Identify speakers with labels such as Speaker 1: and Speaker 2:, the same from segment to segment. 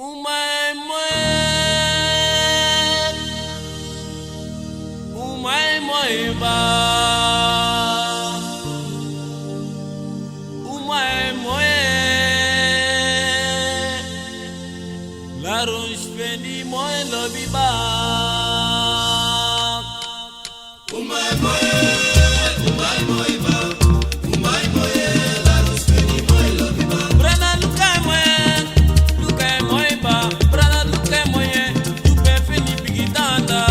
Speaker 1: Umay moy ba, umay moy, la rouge fendi moy lobi ba, umay moy ba, umay moy, la rouge fendi moy lobi ba. Brana lukay moy ba, brana lukay moy, you be fendi bigi tanda.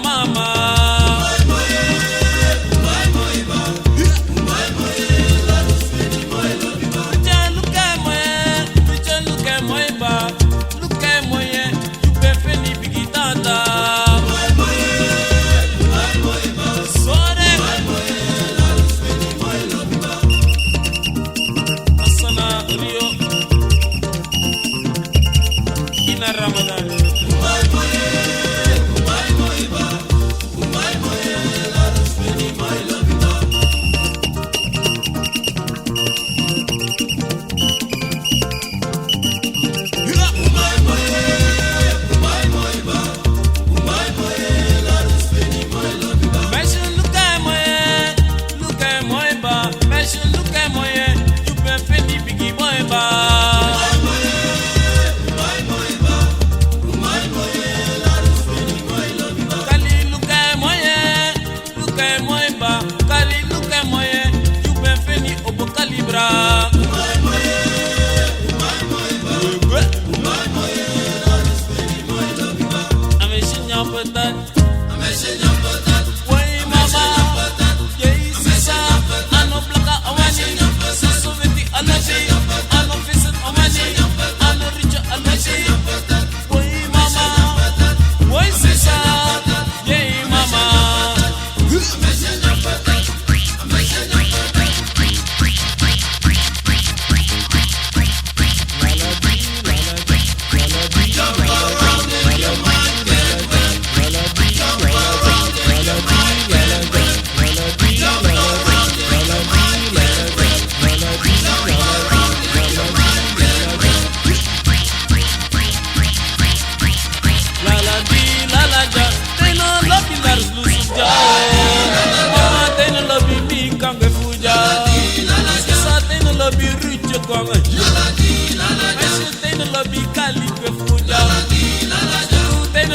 Speaker 1: Mama Ramadan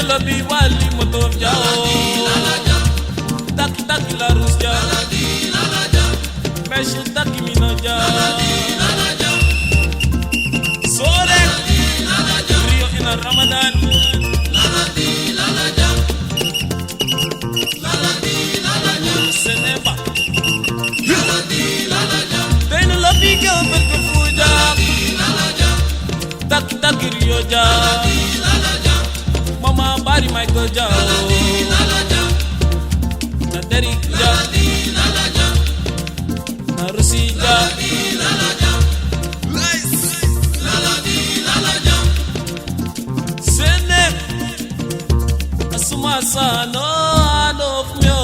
Speaker 1: Lobi wali motor jao taki taki la rusja mesh taki minoja sore rio in Ramadan seneba ten lobi ke berke fuja taki taki rio ja Mama bari Michael Jao na Derek Ja na Rusi Ja Sene Asuma Sano Anof Myo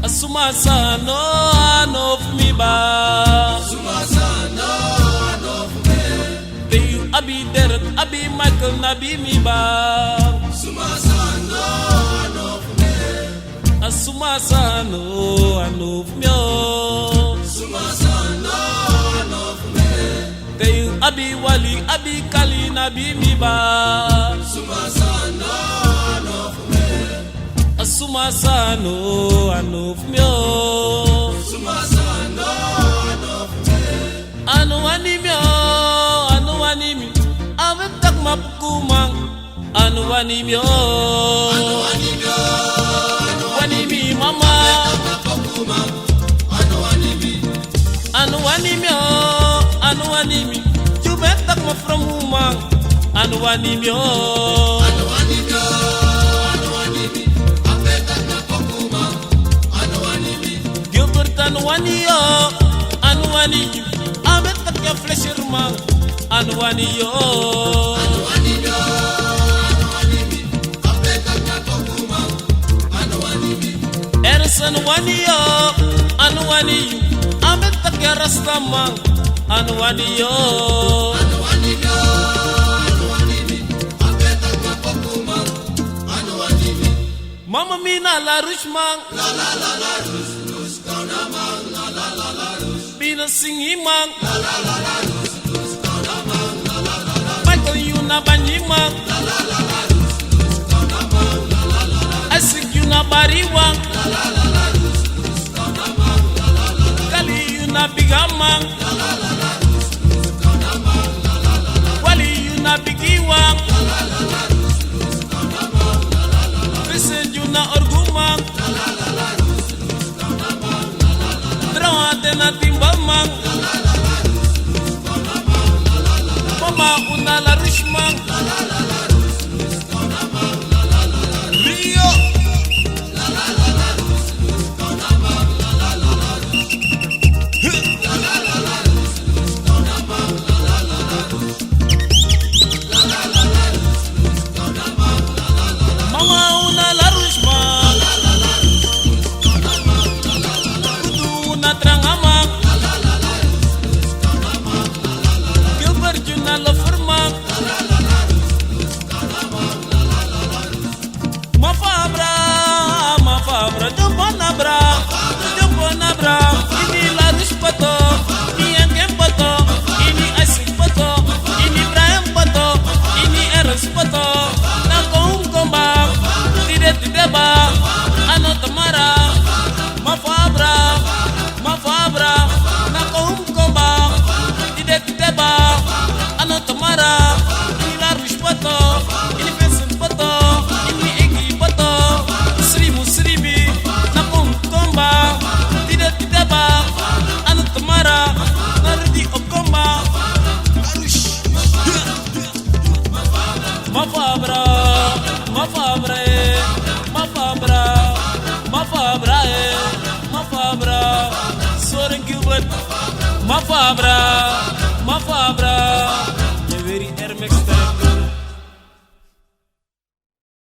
Speaker 1: Asuma Sano Anof Mi Ba Abi Derek, Abi Michael, Nabi Miba Sumasano, Anof me Asumasano, Anof me Sumasano, Anof me Teyu Abi Wali, Abi Kali, Nabi Miba Sumasano, Anof me Asumasano, Anof me Sumasano, Anof me Anu Animio avec tak mapkumang anu wanimyo wanimi mama anu wanimi jube tak ma from umang anu wanimyo avec tak mapkumang anu wanimi Gilbert anu waniyo anu wanimi avec tak ya flesherman anu waniyo wani ameta ke rastamang anu wani yo Mama mina la rushmang la la la la rush rush kauna mang la la la la rush Bina singi mang la la la la rush rush kauna mang la la la la Michael yuna banyi mang la la la la rush rush kauna mang la la la la Asik yuna bari wang la la la la rush rush kauna mang la la la la Kali yuna biga mang la la la la rush rush kauna mang la la la la Wali yuna bigi wang la la la la Juna orgumang la la la la rus rus kauna mang la la la la Drawate na timbal mang la la la la rus rus kauna mang la la la la Mama una la rushmang la la la la rus rus kauna mang la la la la Rio la la la la rus rus kauna mang la la la la La la la la rus rus kauna mang la la la la La la la la rus rus kauna mang la la la la Mama una la Mafabra